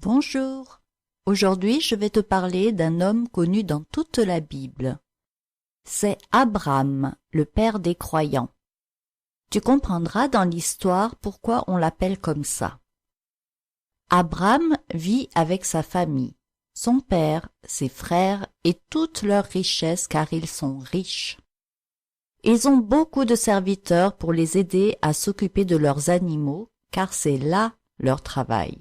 Bonjour. Aujourd'hui, je vais te parler d'un homme connu dans toute la Bible. C'est Abraham, le père des croyants. Tu comprendras dans l'histoire pourquoi on l'appelle comme ça. Abraham vit avec sa famille, son père, ses frères et toutes leurs richesses car ils sont riches. Ils ont beaucoup de serviteurs pour les aider à s'occuper de leurs animaux car c'est là leur travail.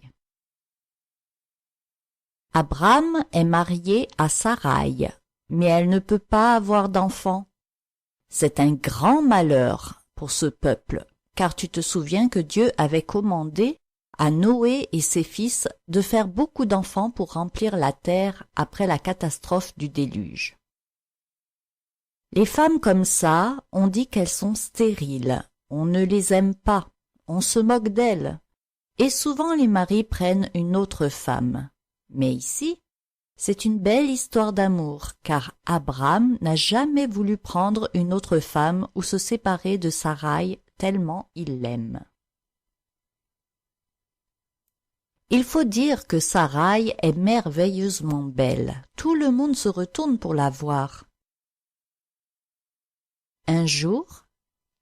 Abraham est marié à Saraï, mais elle ne peut pas avoir d'enfants. C'est un grand malheur pour ce peuple, car tu te souviens que Dieu avait commandé à Noé et ses fils de faire beaucoup d'enfants pour remplir la terre après la catastrophe du déluge. Les femmes comme ça, on dit qu'elles sont stériles, on ne les aime pas, on se moque d'elles, et souvent les maris prennent une autre femme. Mais ici, c'est une belle histoire d'amour, car Abraham n'a jamais voulu prendre une autre femme ou se séparer de Saraï tellement il l'aime. Il faut dire que Saraï est merveilleusement belle. Tout le monde se retourne pour la voir. Un jour,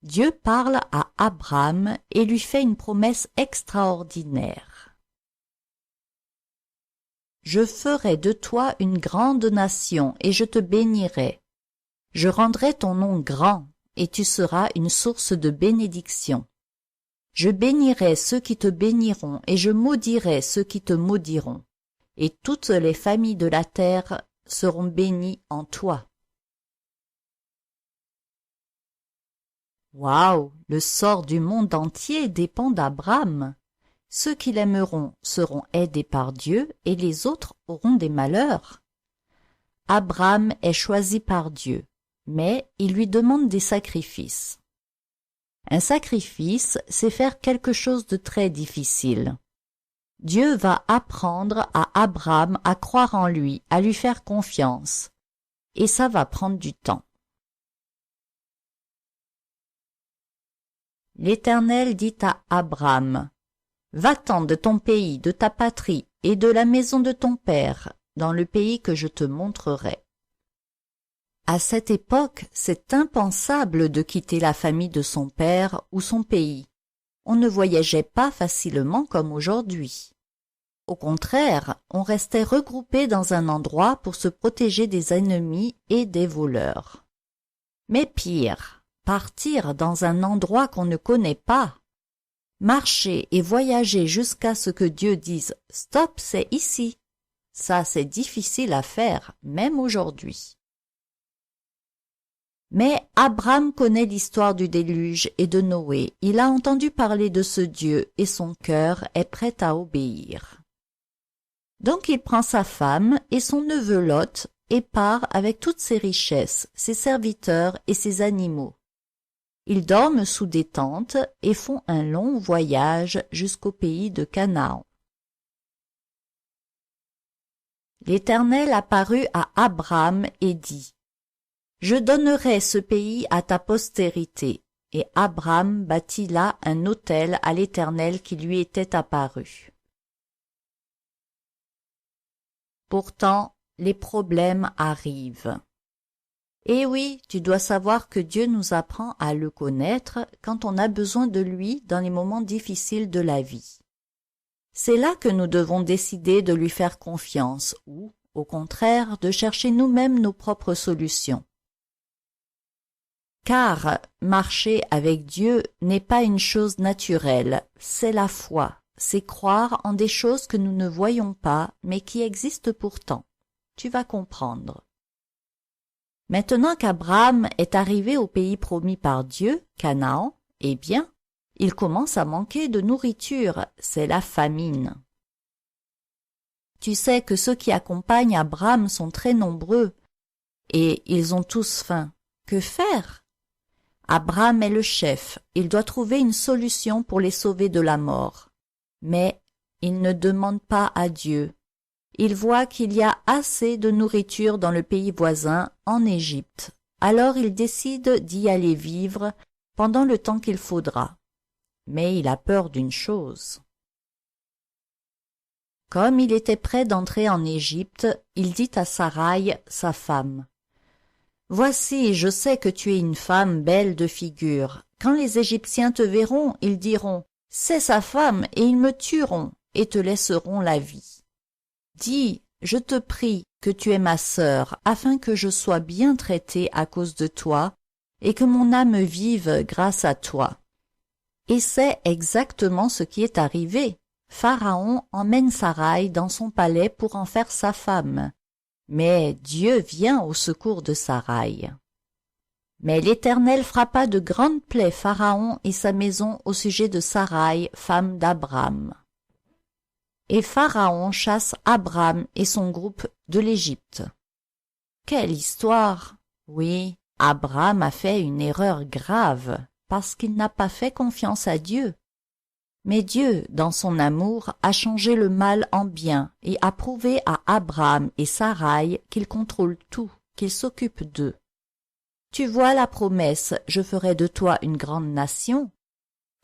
Dieu parle à Abraham et lui fait une promesse extraordinaire. Je ferai de toi une grande nation et je te bénirai. Je rendrai ton nom grand et tu seras une source de bénédiction. Je bénirai ceux qui te béniront et je maudirai ceux qui te maudiront. Et toutes les familles de la terre seront bénies en toi. Waouh! Le sort du monde entier dépend d'Abraham. Ceux qui l'aimeront seront aidés par Dieu et les autres auront des malheurs. Abraham est choisi par Dieu, mais il lui demande des sacrifices. Un sacrifice, c'est faire quelque chose de très difficile. Dieu va apprendre à Abraham à croire en lui, à lui faire confiance, et ça va prendre du temps. L'Éternel dit à Abraham: Va-t'en de ton pays, de ta patrie et de la maison de ton père, dans le pays que je te montrerai. À cette époque, c'est impensable de quitter la famille de son père ou son pays. On ne voyageait pas facilement comme aujourd'hui. Au contraire, on restait regroupé dans un endroit pour se protéger des ennemis et des voleurs. Mais pire, partir dans un endroit qu'on ne connaît pas. Marcher et voyager jusqu'à ce que Dieu dise « Stop, c'est ici ». Ça, c'est difficile à faire, même aujourd'hui. Mais Abraham connaît l'histoire du déluge et de Noé. Il a entendu parler de ce Dieu et son cœur est prêt à obéir. Donc il prend sa femme et son neveu Lot et part avec toutes ses richesses, ses serviteurs et ses animaux. Ils dorment sous des tentes et font un long voyage jusqu'au pays de Canaan. L'Éternel apparut à Abraham et dit: Je donnerai ce pays à ta postérité. Et Abraham bâtit là un autel à l'Éternel qui lui était apparu. Pourtant, les problèmes arrivent. Et oui, tu dois savoir que Dieu nous apprend à le connaître quand on a besoin de lui dans les moments difficiles de la vie. C'est là que nous devons décider de lui faire confiance ou, au contraire, de chercher nous-mêmes nos propres solutions. Car marcher avec Dieu n'est pas une chose naturelle, c'est la foi, c'est croire en des choses que nous ne voyons pas mais qui existent pourtant. Tu vas comprendre. Maintenant qu'Abraham est arrivé au pays promis par Dieu, Canaan, eh bien, il commence à manquer de nourriture, c'est la famine. Tu sais que ceux qui accompagnent Abraham sont très nombreux, et ils ont tous faim. Que faire? Abraham est le chef, il doit trouver une solution pour les sauver de la mort. Mais il ne demande pas à Dieu. Il voit qu'il y a assez de nourriture dans le pays voisin, en Égypte. Alors il décide d'y aller vivre pendant le temps qu'il faudra. Mais il a peur d'une chose. Comme il était prêt d'entrer en Égypte, il dit à Saraï, sa femme, « Voici, je sais que tu es une femme belle de figure. Quand les Égyptiens te verront, ils diront, « C'est sa femme, et ils me tueront, et te laisseront la vie. » Dis, je te prie, que tu es ma sœur, afin que je sois bien traitée à cause de toi, et que mon âme vive grâce à toi. » Et c'est exactement ce qui est arrivé. Pharaon emmène Saraï dans son palais pour en faire sa femme. Mais Dieu vient au secours de Saraï. Mais l'Éternel frappa de grandes plaies Pharaon et sa maison au sujet de Saraï, femme d'Abram. Et Pharaon chasse Abram et son groupe de l'Égypte. Quelle histoire! Oui, Abram a fait une erreur grave, parce qu'il n'a pas fait confiance à Dieu. Mais Dieu, dans son amour, a changé le mal en bien et a prouvé à Abram et Saraï qu'il contrôle tout, qu'il s'occupe d'eux. Tu vois la promesse « Je ferai de toi une grande nation »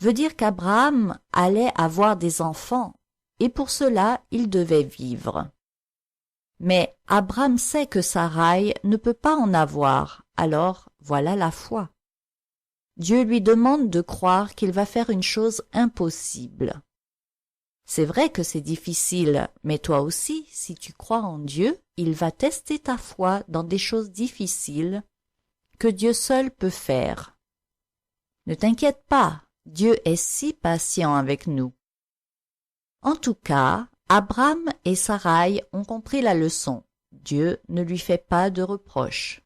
veut dire qu'Abraham allait avoir des enfants, et pour cela il devait vivre. Mais Abraham sait que Saraï ne peut pas en avoir, alors voilà la foi. Dieu lui demande de croire qu'il va faire une chose impossible. C'est vrai que c'est difficile, mais toi aussi, si tu crois en Dieu, il va tester ta foi dans des choses difficiles que Dieu seul peut faire. Ne t'inquiète pas, Dieu est si patient avec nous. En tout cas, Abram et Saraï ont compris la leçon. Dieu ne lui fait pas de reproches.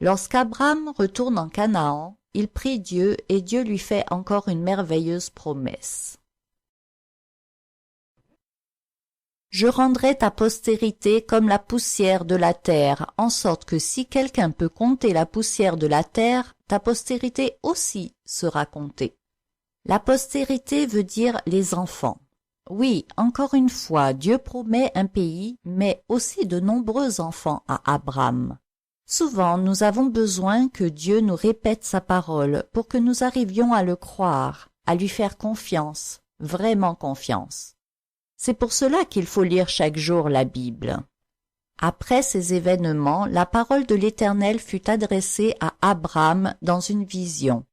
Lorsqu'Abram retourne en Canaan, il prie Dieu et Dieu lui fait encore une merveilleuse promesse. Je rendrai ta postérité comme la poussière de la terre, en sorte que si quelqu'un peut compter la poussière de la terre, ta postérité aussi sera comptée. La postérité veut dire les enfants. Oui, encore une fois, Dieu promet un pays, mais aussi de nombreux enfants à Abram. Souvent, nous avons besoin que Dieu nous répète sa parole pour que nous arrivions à le croire, à lui faire confiance, vraiment confiance. C'est pour cela qu'il faut lire chaque jour la Bible. Après ces événements, la parole de l'Éternel fut adressée à Abram dans une vision.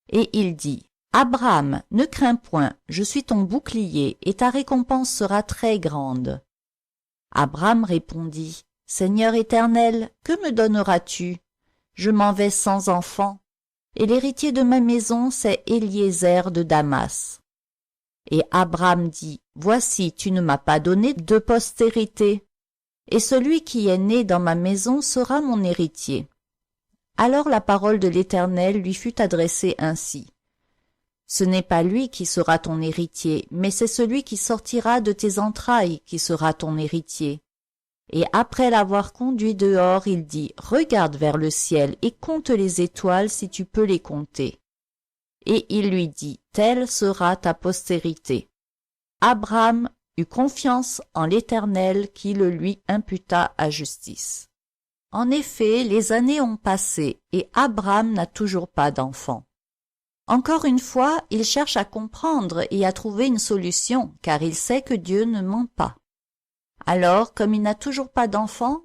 Et il dit, « Abram, ne crains point, je suis ton bouclier, et ta récompense sera très grande. » Abram répondit, « Seigneur Éternel, que me donneras-tu? Je m'en vais sans enfant, et l'héritier de ma maison, c'est Éliézer de Damas. » Et Abram dit, « Voici, tu ne m'as pas donné de postérité, et celui qui est né dans ma maison sera mon héritier. » Alors la parole de l'Éternel lui fut adressée ainsi. « Ce n'est pas lui qui sera ton héritier, mais c'est celui qui sortira de tes entrailles qui sera ton héritier. » Et après l'avoir conduit dehors, il dit, « Regarde vers le ciel et compte les étoiles si tu peux les compter. » Et il lui dit, « Telle sera ta postérité. » Abram eut confiance en l'Éternel qui le lui imputa à justice. En effet, les années ont passé et Abram n'a toujours pas d'enfant. Encore une fois, il cherche à comprendre et à trouver une solution, car il sait que Dieu ne ment pas. Alors, comme il n'a toujours pas d'enfant,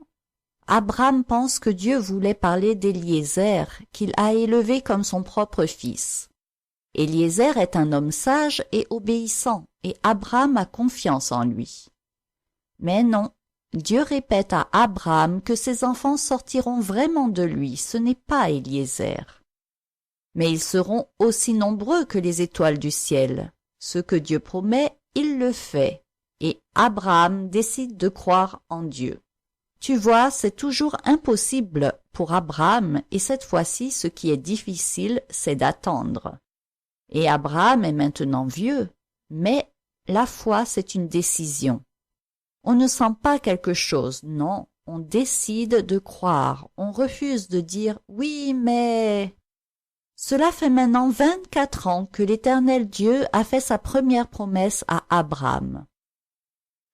Abram pense que Dieu voulait parler d'Éliézer, qu'il a élevé comme son propre fils. Éliézer est un homme sage et obéissant, et Abram a confiance en lui. Mais non, Dieu répète à Abram que ses enfants sortiront vraiment de lui, ce n'est pas Éliézer. Mais ils seront aussi nombreux que les étoiles du ciel. Ce que Dieu promet, il le fait. Et Abraham décide de croire en Dieu. Tu vois, c'est toujours impossible pour Abraham, et cette fois-ci, ce qui est difficile, c'est d'attendre. Et Abraham est maintenant vieux, mais la foi, c'est une décision. On ne sent pas quelque chose, non, on décide de croire, on refuse de dire « oui, mais… » Cela fait maintenant 24 ans que l'Éternel Dieu a fait sa première promesse à Abraham.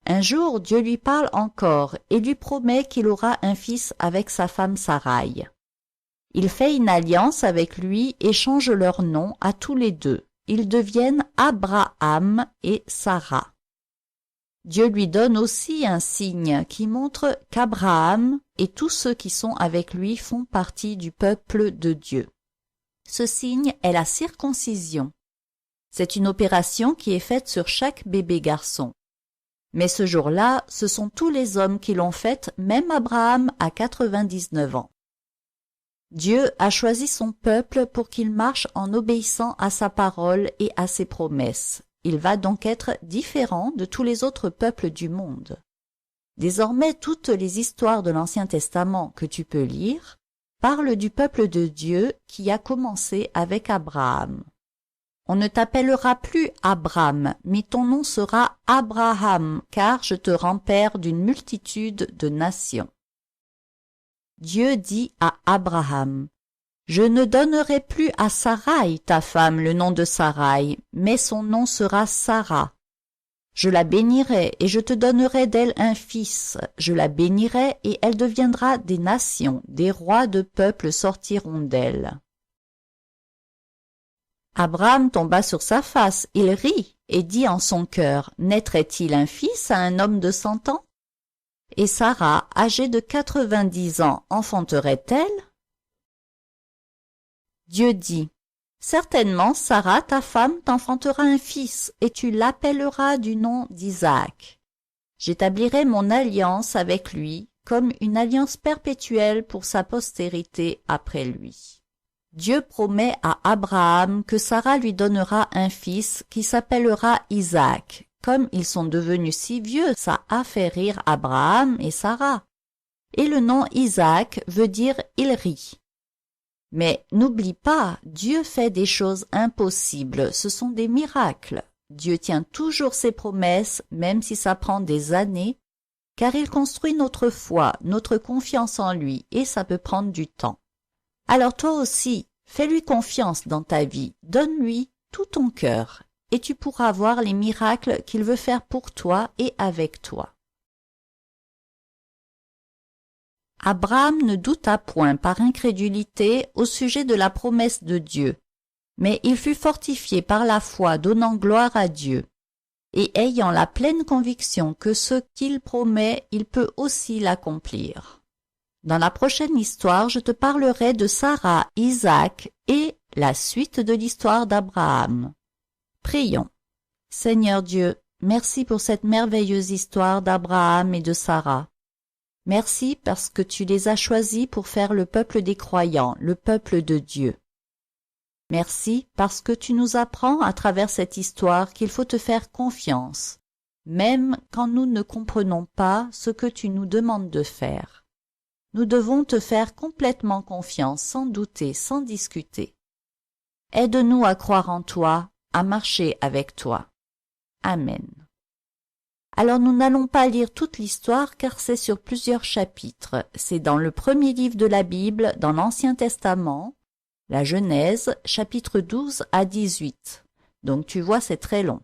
Un jour, Dieu lui parle encore et lui promet qu'il aura un fils avec sa femme Saraï. Il fait une alliance avec lui et change leur nom à tous les deux. Ils deviennent Abraham et Sarah. Dieu lui donne aussi un signe qui montre qu'Abraham et tous ceux qui sont avec lui font partie du peuple de Dieu. Ce signe est la circoncision. C'est une opération qui est faite sur chaque bébé garçon. Mais ce jour-là, ce sont tous les hommes qui l'ont faite, même Abraham à 99 ans. Dieu a choisi son peuple pour qu'il marche en obéissant à sa parole et à ses promesses. Il va donc être différent de tous les autres peuples du monde. Désormais, toutes les histoires de l'Ancien Testament que tu peux lire parlent du peuple de Dieu qui a commencé avec Abraham. On ne t'appellera plus Abram, mais ton nom sera Abraham, car je te rends père d'une multitude de nations. Dieu dit à Abraham, « Je ne donnerai plus à Sarai, ta femme, le nom de Sarai, mais son nom sera Sarah. Je la bénirai et je te donnerai d'elle un fils. Je la bénirai et elle deviendra des nations, des rois de peuples sortiront d'elle. » Abraham tomba sur sa face, il rit et dit en son cœur, « Naîtrait-il un fils à un homme de 100 ans? Et Sarah, âgée de 90 ans, enfanterait-elle? » Dieu dit, « Certainement, Sarah, ta femme, t'enfantera un fils, et tu l'appelleras du nom d'Isaac. J'établirai mon alliance avec lui, comme une alliance perpétuelle pour sa postérité après lui. » Dieu promet à Abraham que Sarah lui donnera un fils qui s'appellera Isaac. Comme ils sont devenus si vieux, ça a fait rire Abraham et Sarah. Et le nom Isaac veut dire « il rit ». Mais n'oublie pas, Dieu fait des choses impossibles, ce sont des miracles. Dieu tient toujours ses promesses, même si ça prend des années, car il construit notre foi, notre confiance en lui, et ça peut prendre du temps. Alors toi aussi, fais-lui confiance dans ta vie, donne-lui tout ton cœur, et tu pourras voir les miracles qu'il veut faire pour toi et avec toi. Abraham ne douta point par incrédulité au sujet de la promesse de Dieu, mais il fut fortifié par la foi donnant gloire à Dieu, et ayant la pleine conviction que ce qu'il promet, il peut aussi l'accomplir. Dans la prochaine histoire, je te parlerai de Sarah, Isaac et la suite de l'histoire d'Abraham. Prions. Seigneur Dieu, merci pour cette merveilleuse histoire d'Abraham et de Sarah. Merci parce que tu les as choisis pour faire le peuple des croyants, le peuple de Dieu. Merci parce que tu nous apprends à travers cette histoire qu'il faut te faire confiance, même quand nous ne comprenons pas ce que tu nous demandes de faire. Nous devons te faire complètement confiance, sans douter, sans discuter. Aide-nous à croire en toi, à marcher avec toi. Amen. Alors nous n'allons pas lire toute l'histoire car c'est sur plusieurs chapitres. C'est dans le premier livre de la Bible, dans l'Ancien Testament, la Genèse, chapitres 12 à 18. Donc tu vois, c'est très long.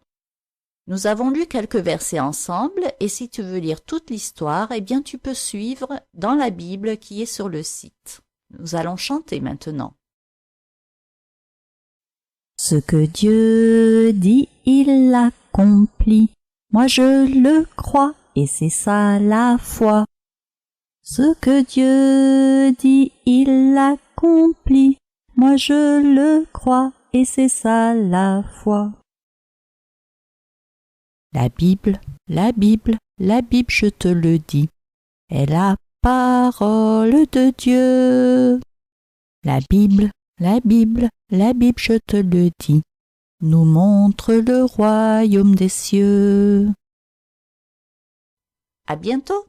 Nous avons lu quelques versets ensemble et si tu veux lire toute l'histoire, eh bien tu peux suivre dans la Bible qui est sur le site. Nous allons chanter maintenant. Ce que Dieu dit, il l'accomplit. Moi je le crois et c'est ça la foi. Ce que Dieu dit, il l'accomplit. Moi je le crois et c'est ça la foi. La Bible, la Bible, la Bible, je te le dis, est la parole de Dieu. La Bible, la Bible, la Bible, je te le dis, nous montre le royaume des cieux. À bientôt!